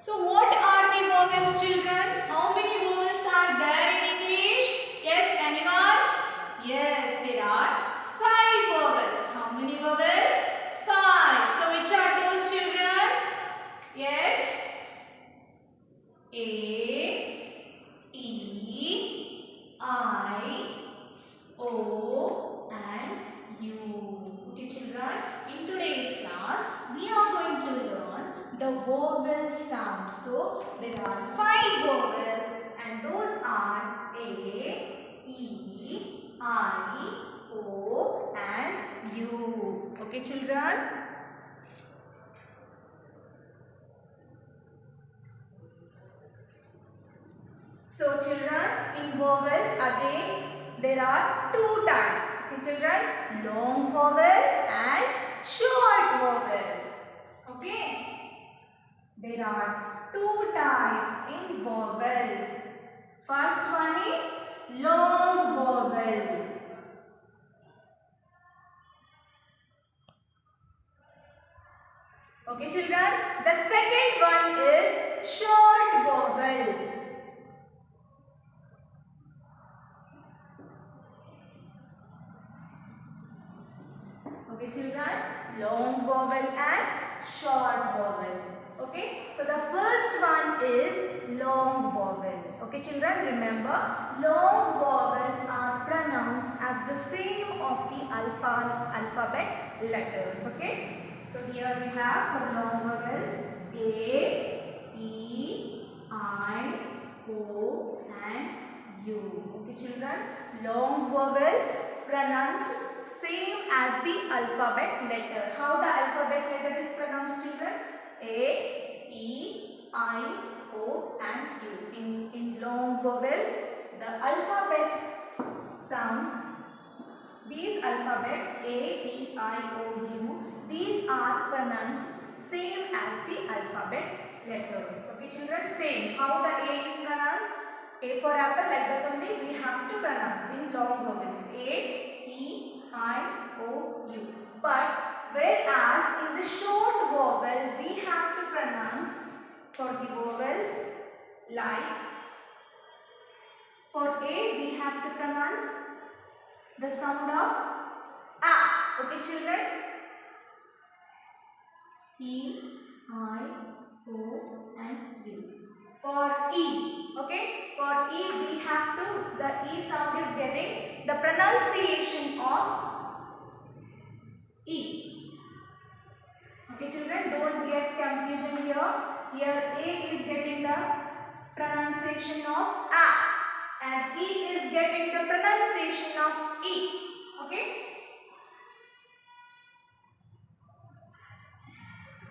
So what are the vowels, children? How many vowels are there in English? Yes, anyone? Yes, there are 5 vowels. How many vowels? 5. So which are those, children? Yes. A, E, I, O and U. Okay, children, in today's class we are going to learn the vowel sound. So there are 5 vowels and those are A, E, I, O and U. Okay, children. So children, in vowels again there are 2 types. Okay children, long vowels and short vowels. Okay. There are 2 types in vowels. First one is long vowel. Okay children, the second one is short vowel. Okay children, long vowel and short vowel. Okay, so the first one is long vowel. Okay children, remember long vowels are pronounced as the same of the alphabet letters. Okay, so here we have for long vowels A, E, I, O and U. Okay children, long vowels pronounced same as the alphabet letter. How the alphabet letter is pronounced, children? A, E, I, O and U. In long vowels, the alphabet sounds, these alphabets A, E, I, O, U, these are pronounced same as the alphabet letters. Okay children, same. How the A is pronounced? A for apple, like that only we have to pronounce in long vowels. A, E, I, O, U. But whereas in the short vowel we have to pronounce for the vowels like for A we have to pronounce the sound of A. Okay children? E, I, O and U. For E, okay? For E we have to, the E sound is getting the pronunciation of E. Okay children, don't get confusion here. Here A is getting the pronunciation of A and E is getting the pronunciation of E. Okay?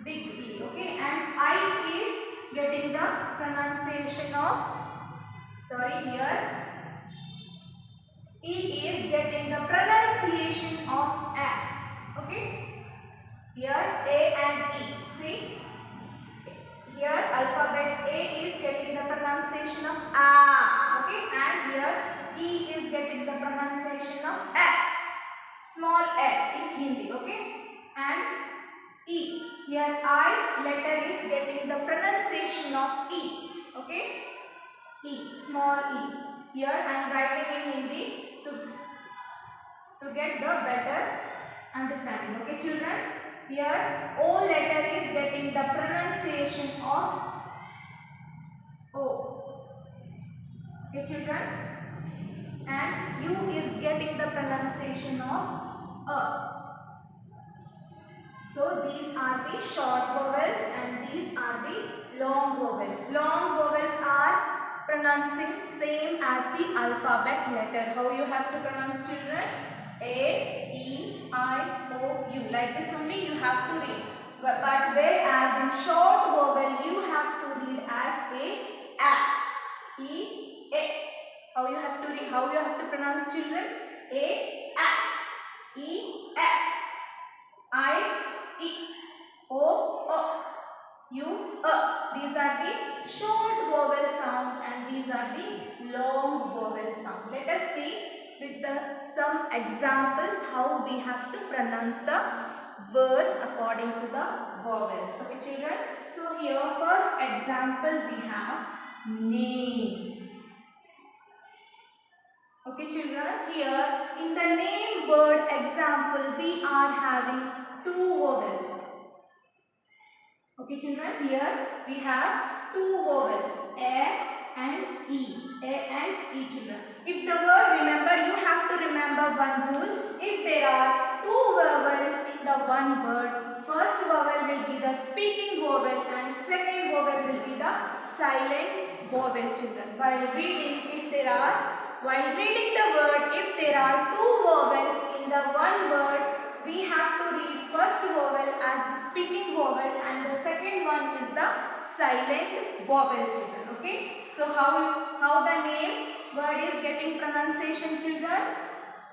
Big E. Okay? And I is getting the pronunciation of, sorry, here E is getting the pronunciation of A. Okay? Here A and E. See? Here alphabet A is getting the pronunciation of A. Okay? And here E is getting the pronunciation of A. Small A in Hindi. Okay? And E. Here I letter is getting the pronunciation of E. Okay? E. Small E. Here I am writing in Hindi to get the better understanding. Okay children? Here O letter is getting the pronunciation of O. Okay children? And U is getting the pronunciation of A. So these are the short vowels and these are the long vowels. Long vowels are pronouncing same as the alphabet letter. How you have to pronounce, children? A, E, I, O, U. Like this only you have to read. But whereas in short vowel you have to read as A, E, A. How you have to read? How you have to pronounce, children? A, E, A. I, E, O, U, These are the short vowel sound and these are the long vowel sound. Let us see with some examples how we have to pronounce the words according to the vowels. Okay children, so here first example we have name. Okay children, here in the name word example we are having two vowels. Okay children, here we have two vowels, A and E. A and E children. If the word, remember, you have to remember one rule. If there are two vowels in the one word, first vowel will be the speaking vowel and second vowel will be the silent vowel children. While reading the word, if there are two vowels in the one word, we have to read first vowel as the speaking vowel and the second one is the silent vowel children. Okay, so how the name word is getting pronunciation children?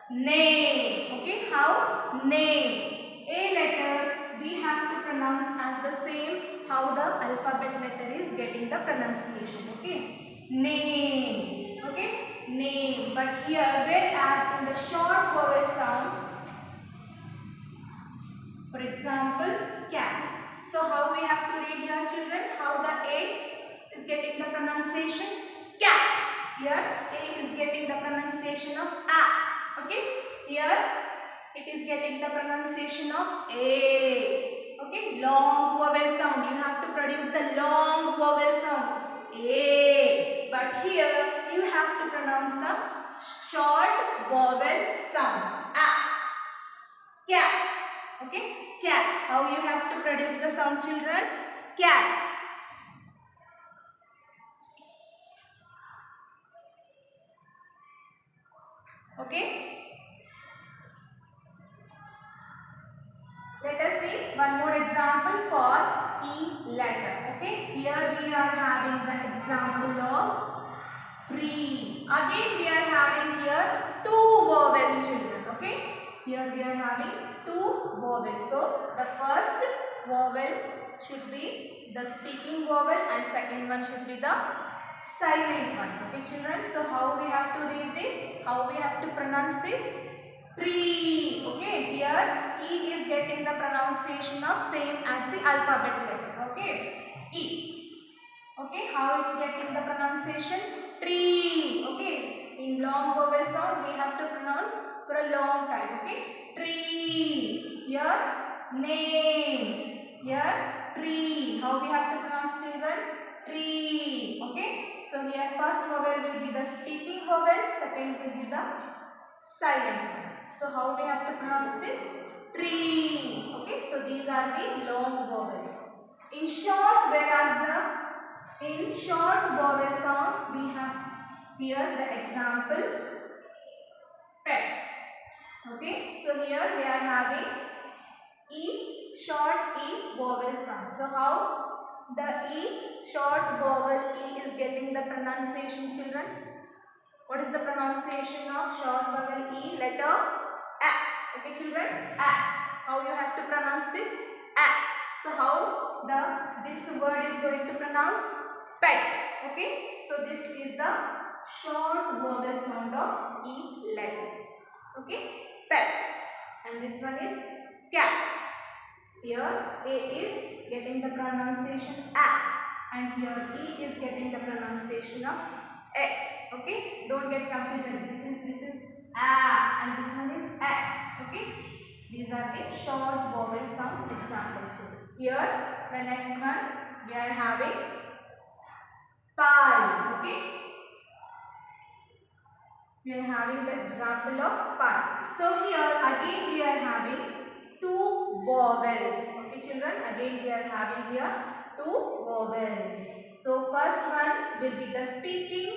Name. Okay, how? Name. A letter we have to pronounce as the same how the alphabet letter is getting the pronunciation. Okay, name. Okay, name. But here, whereas in the short vowel sound, for example, cat. So how we have to read here children? How the A is getting the pronunciation? Cat. Here A is getting the pronunciation of A. Okay. Here it is getting the pronunciation of A. Okay. Long vowel sound. You have to produce the long vowel sound. A. But here you have to pronounce the short vowel sound. A. Cat. Okay, cat. How you have to produce the sound children? Cat. Okay. Let us see one more example for E letter. Okay, here we are having the example of tree. Again we are having here two vowels children. Okay, here we are having two vowels. So the first vowel should be the speaking vowel and second one should be the silent one. Okay children, so how we have to read this? How we have to pronounce this? Tree. Okay, here E is getting the pronunciation of same as the alphabet letter. Okay, E. Okay, how it getting the pronunciation? Tree. Okay, in long vowel sound we have to pronounce for a long time. Okay, tree. Here name. Here tree. How we have to pronounce children? Tree. Okay, so here first vowel will be the speaking vowel, second will be the silent one. So how we have to pronounce this? Tree. Okay, so these are the long vowels. In short vowel sound we have here the example pet. Okay, so here we are having E, short E vowel sound. So how the E, short vowel E is getting the pronunciation children? What is the pronunciation of short vowel E? Letter A. Okay children, A. How you have to pronounce this? A. So how this word is going to pronounce? Pet. Okay, so this is the short vowel sound of E letter. Okay, pet. And this one is cat. Here A is getting the pronunciation A and here E is getting the pronunciation of A. Okay, don't get confusion. This is A and this one is A. Okay, these are the short vowel sounds examples. Here the next one we are having pie. Okay, we are having the example of pie. So here again we are having two vowels. Okay children, again we are having here two vowels. So first one will be the speaking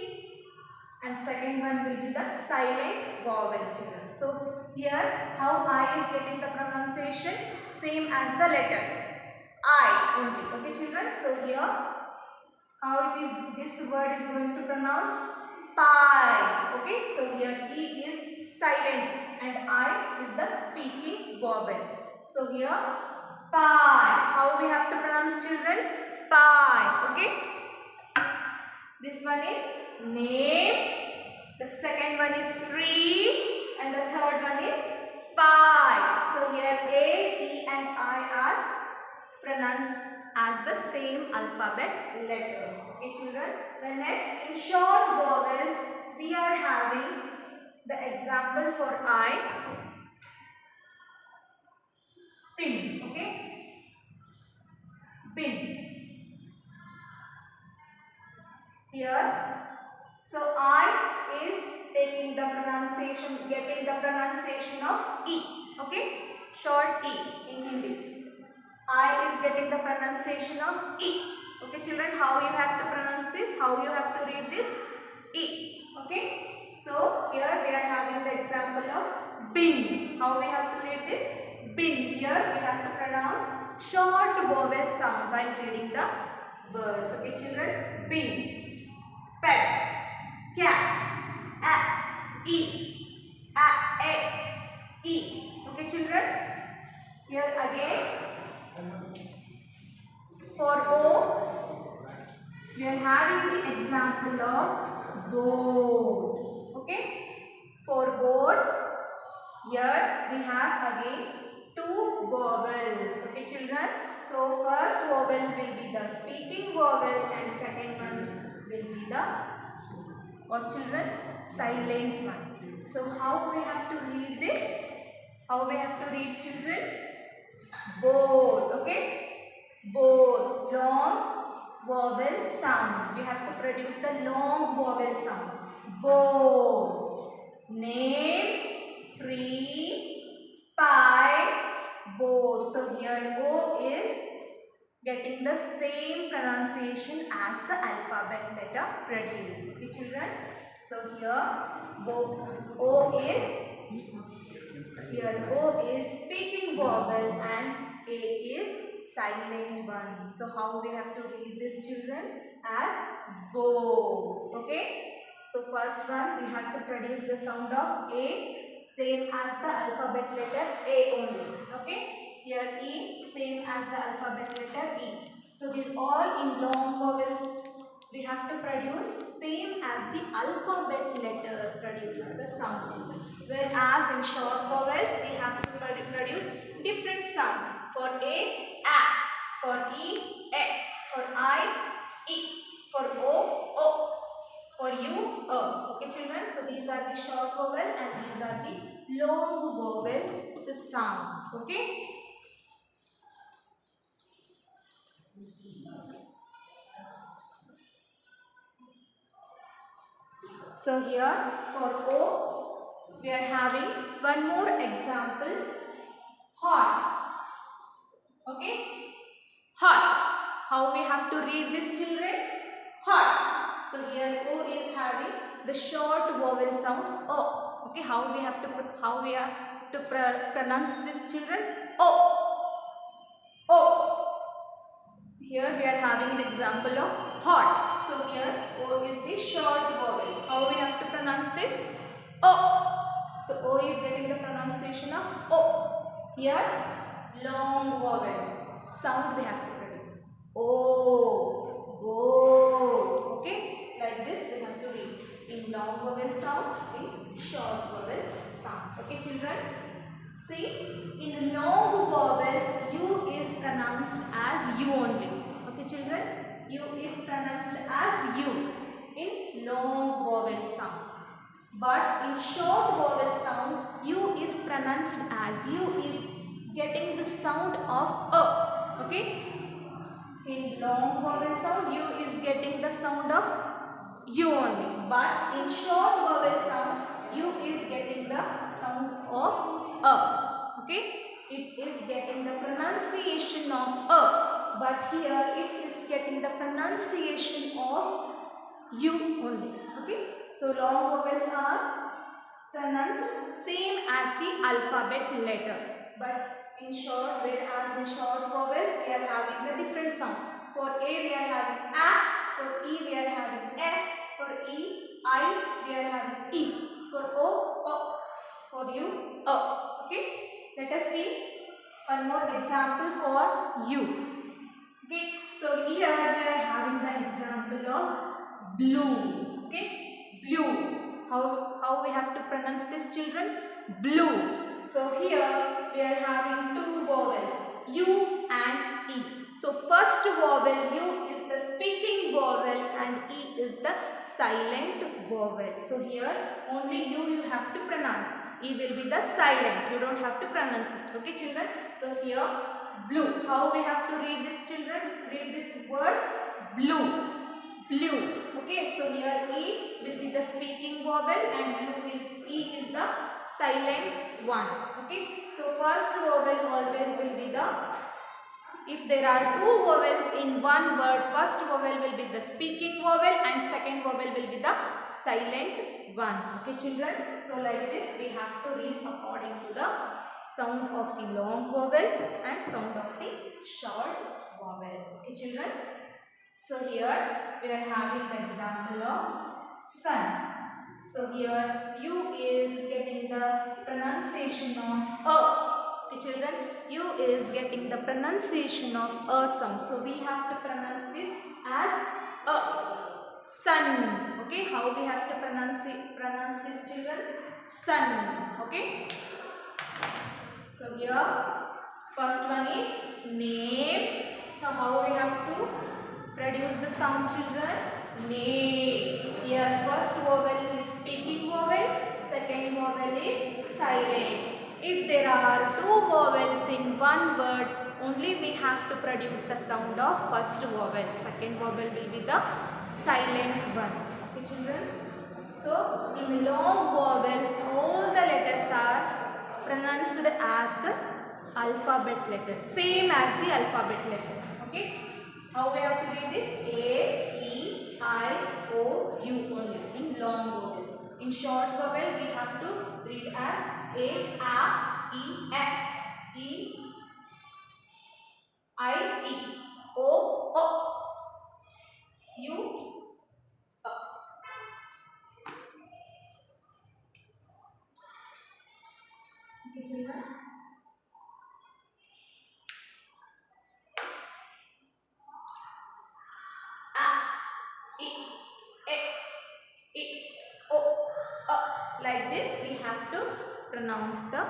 and second one will be the silent vowel children. So here how I is getting the pronunciation? Same as the letter I only. Okay children, so here how it is, this word is going to pronounce? Pie. Okay, so here E is silent and I is the speaking vowel. So here pie. How we have to pronounce children? Pie. Okay. This one is name. The second one is tree. And the third one is pie. So here A, E and I are pronounced as the same alphabet letters. Okay children. The next, in short vowels, we are having the example for I, pin. Okay, pin. Here, so I is taking the pronunciation, getting the pronunciation of E. Okay, short E in Hindi. I is getting the pronunciation of E. Okay children, how you have to pronounce this? How you have to read this? E. Okay. So here we are having the example of bin. How we have to read this? Bin. Here we have to pronounce short vowel sound while reading the words. Okay children. Bin. Pet. Cat. A. E. A. E. Okay children. Here again. For O, we are having the example of board. Okay. For board, here we have again two vowels. Okay children. So first vowel will be the speaking vowel and second one will be the, what children? Silent one. So how we have to read this? How we have to read children? Board. Okay. Board, long vowel sound. We have to produce the long vowel sound. Board. Name, tree, pie, board. So here O is getting the same pronunciation as the alphabet letter produced. Okay children. So here O is speaking vowel and A is silent one. So how we have to read this children? As bo. Okay. So first one we have to produce the sound of A, same as the alphabet letter A only. Okay. Here E, same as the alphabet letter E. So these all in long vowels we have to produce same as the alphabet letter produces the sound children. Whereas in short vowels we have to produce different sound. For A, for E, E, for I, E, for O. For U, O. Okay children, so these are the short vowel and these are the long vowel sound. Okay. So here for O, we are having one more example, hot. Okay, hot. How we have to read this children? Hot. So here O is having the short vowel sound O. Okay, how we have to pronounce this children? O. Here we are having the example of hot. So here O is the short vowel. How we have to pronounce this? O. So O is getting the pronunciation of O. Here long vowels sound we have to produce. O, O. Okay, like this we have to read in long vowel sound, in short vowel sound. Okay, children. See, in long vowels, U is pronounced as U only. Okay, children. U is pronounced as U in long vowel sound. But in short vowel sound, U is pronounced as U is getting the sound of A. Okay. In long vowel sound, U is getting the sound of U only. But in short vowel sound, U is getting the sound of A. Okay. It is getting the pronunciation of A. But here it is getting the pronunciation of U only. Okay. So long vowels are pronounced same as the alphabet letter. But in short, whereas in short vowels we are having the different sound. For A we are having A, for E we are having E, for E, I we are having E, for O, for U, O. Okay, let us see one more example for U. Okay, so here we are having the example of blue. Okay, blue. How we have to pronounce this children? Blue. So here we are having two vowels. U and E. So first vowel U is the speaking vowel and E is the silent vowel. So here only U you have to pronounce. E will be the silent. You don't have to pronounce it. Okay children. So here blue. How we have to read this children? Read this word blue. Blue. Okay. So here E will be the speaking vowel and E is the silent one. Okay. So first vowel always will be the, if there are two vowels in one word, first vowel will be the speaking vowel and second vowel will be the silent one. Okay children. So like this we have to read according to the sound of the long vowel and sound of the short vowel. Okay children. So here we are having the example of sun. So here U is getting the pronunciation of A. Okay children, U is getting the pronunciation of A sound. So we have to pronounce this as A. Sun. Okay, how we have to pronounce this children? Sun. Okay. So here first one is name. So how we have to produce the sound children? Name. Here first vowel is speaking vowel, second vowel is silent. If there are two vowels in one word, only we have to produce the sound of first vowel. Second vowel will be the silent one. Okay children? So in long vowels, all the letters are pronounced as the alphabet letter. Same as the alphabet letter. Okay? How we have to read this? A, E, I, O, U only in long vowels. In short vowel, we have to read as A, E, E, I, E, O, U, okay, children? Like this we have to pronounce the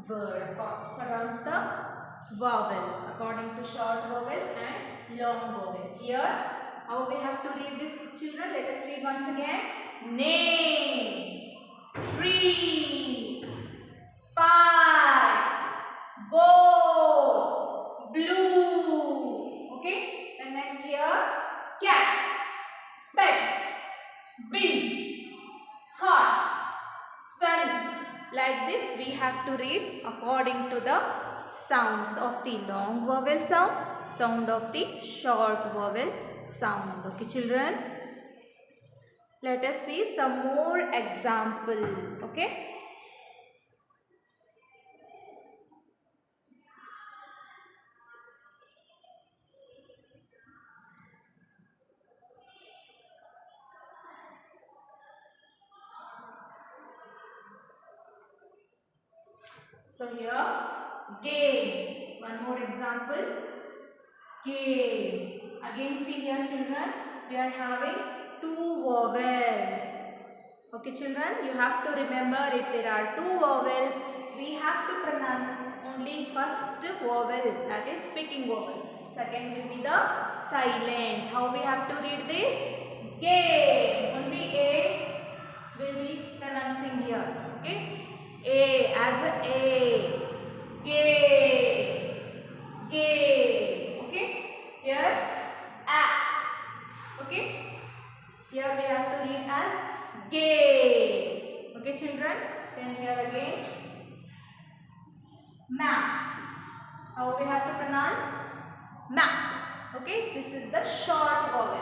word, pronounce the vowels according to short vowel and long vowel. Here how we have to read this children? Let us read once again. Name, tree, pie, boat, blue. Okay. Then next here cat, bed, bin, heart, sun. Like this we have to read according to the sounds of the long vowel sound, sound of the short vowel sound. Okay children. Let us see some more example. Okay. So here game. One more example. Game. Again see here children, we are having two vowels. Okay children, you have to remember if there are two vowels, we have to pronounce only first vowel, that is speaking vowel. Second will be the silent. How we have to read this? Game. Only A will be pronouncing here. Okay. A as a. Game. Game. Okay. Here a. Okay. Here we have to read as game. Okay children. Then here again map. How we have to pronounce? Map. Okay. This is the short vowel.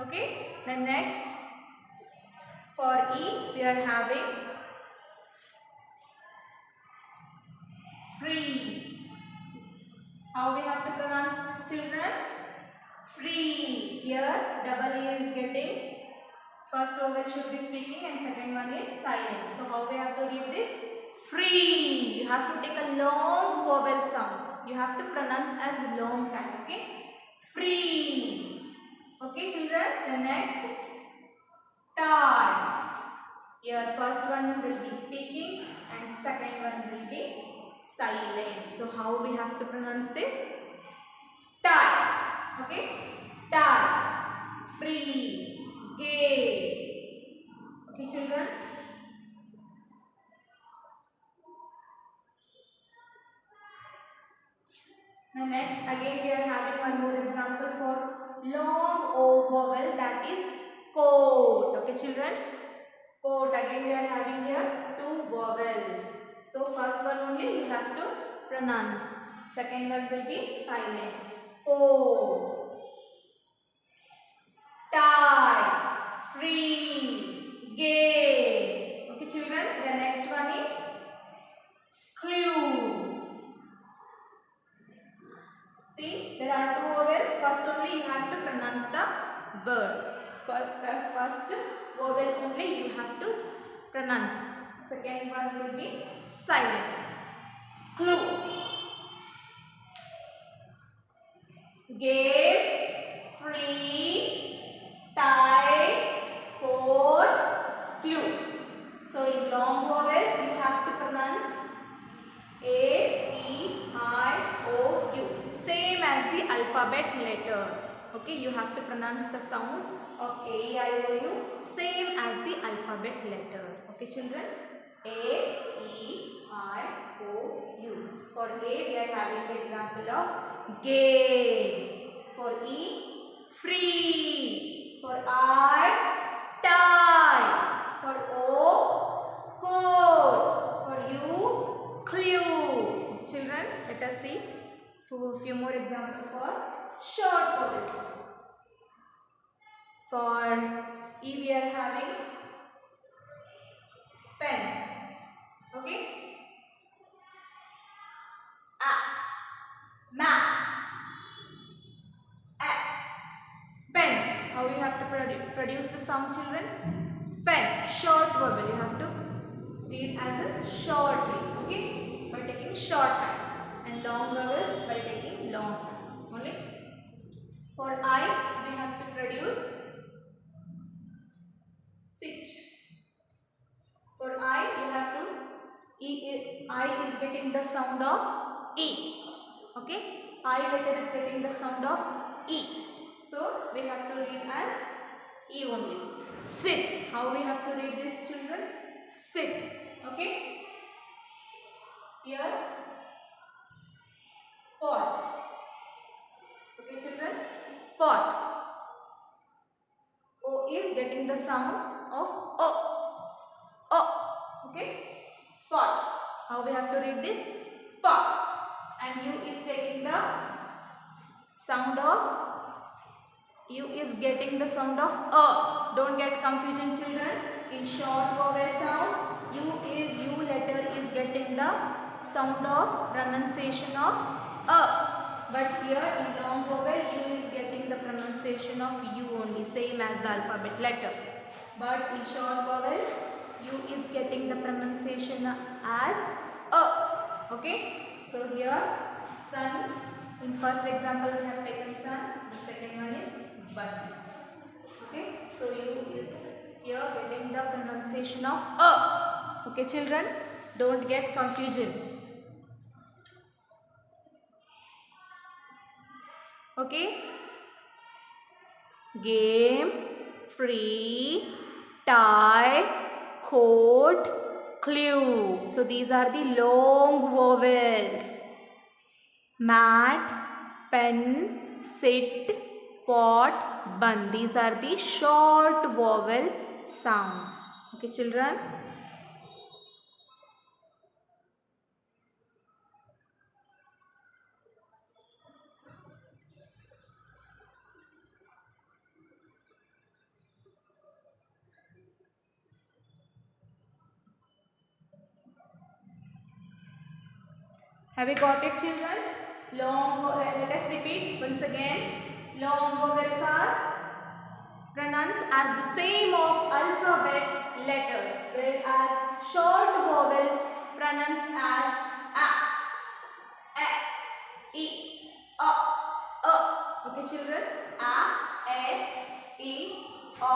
Okay. Then next for E we are having free. How we have to pronounce this children? Free. Here double E is getting, first vowel should be speaking and second one is silent. So how we have to read this? Free. You have to take a long vowel sound. You have to pronounce as long time. Okay? Free. Okay children. The next tie. Here first one will be speaking and second one will be silent. So how we have to pronounce this? Tie. Okay? Tie. Free. Gay. Okay, children? Now next, again we are having one more example for long O vowel, that is coat. Okay, children? Coat. Again we are having here two vowels. So first one only you have to pronounce. Second one will be silent. O. Tie. Free. Gay. Okay, children? The next one is clue. See, there are two vowels. First only you have to pronounce the word. First vowel only you have to pronounce. Second one will be silent. Clue. Gave, free, tie, coat, clue. So in long vowels you have to pronounce A, E, I, O, U. Same as the alphabet letter. Okay, you have to pronounce the sound of A, E, I, O, U. Same as the alphabet letter. Okay, children? A, E, I, O, U. For A, we are having the example of game. For E, free. For I, tie. For O, coat. For U, clue. Children, let us see a few more examples for short vowels. For E, we are having pen. Okay? Map. Pen. How you have to produce the sound, children? Pen. Short vowel. You have to read as a short read. Okay? By taking short time. And long vowels by taking long time. Only. For I, we have to produce sit. For I, you have to I is getting the sound of E. Okay? I letter is getting the sound of E. So we have to read as E only. Sit. How we have to read this, children? Sit. Okay? Here, pot. Okay, children? Pot. O is getting the sound of O. O. Okay? Pot. How we have to read this? Pot. And U is taking the sound of U is getting the sound of A. Don't get confusion, children. In short vowel sound, U letter is getting the sound of pronunciation of A. But here in long vowel, U is getting the pronunciation of U only, same as the alphabet letter. But in short vowel, U is getting the pronunciation as A. Okay? So here, sun. In first example, we have taken sun. The second one is button. Okay? So U is here getting the pronunciation of A. Okay, children? Don't get confusion. Okay? Game, free, tie, coat, clue. So these are the long vowels. Mat, pen, sit, pot, bun. These are the short vowel sounds. Okay, children? Have you got it, children? Let us repeat once again. Long vowels are pronounced as the same of alphabet letters, whereas short vowels pronounced as A, E, A. Okay, children? A, E, A.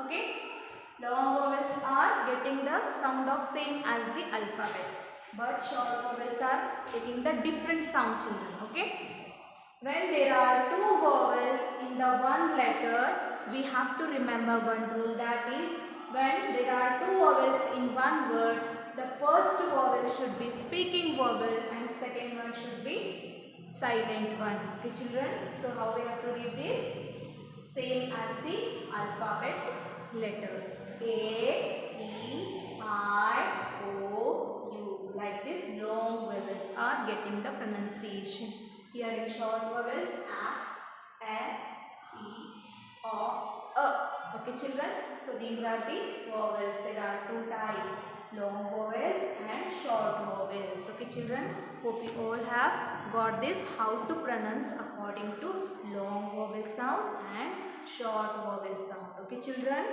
Okay? Long vowels are getting the sound of same as the alphabet. but short vowels are taking the different sound, children. Okay. When there are two vowels in the one letter, we have to remember one rule, that is, when there are two vowels in one word, the first vowel should be speaking vowel and second one should be silent one. Okay, children. So how we have to read this? Same as the alphabet letters. A, E, I, O, U. Like this, long vowels are getting the pronunciation. Here in short vowels, A, E, O, A. Okay, children. So these are the vowels. There are two types: long vowels and short vowels. Okay, children. Hope you all have got this, how to pronounce according to long vowel sound and short vowel sound. Okay, children.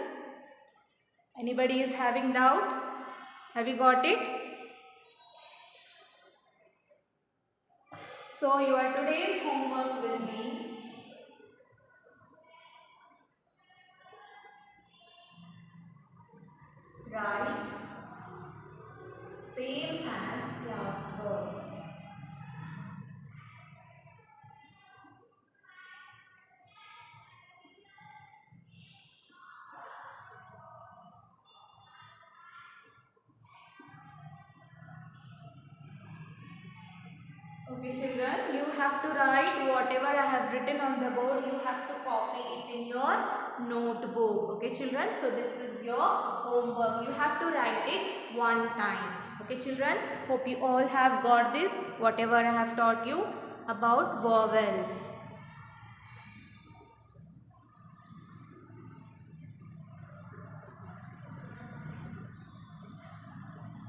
Anybody is having doubt? Have you got it? So your today's homework will be write same as class work. Okay, children, you have to write whatever I have written on the board. You have to copy it in your notebook. Okay, children. So this is your homework. You have to write it one time. Okay, children. Hope you all have got this, whatever I have taught you about vowels.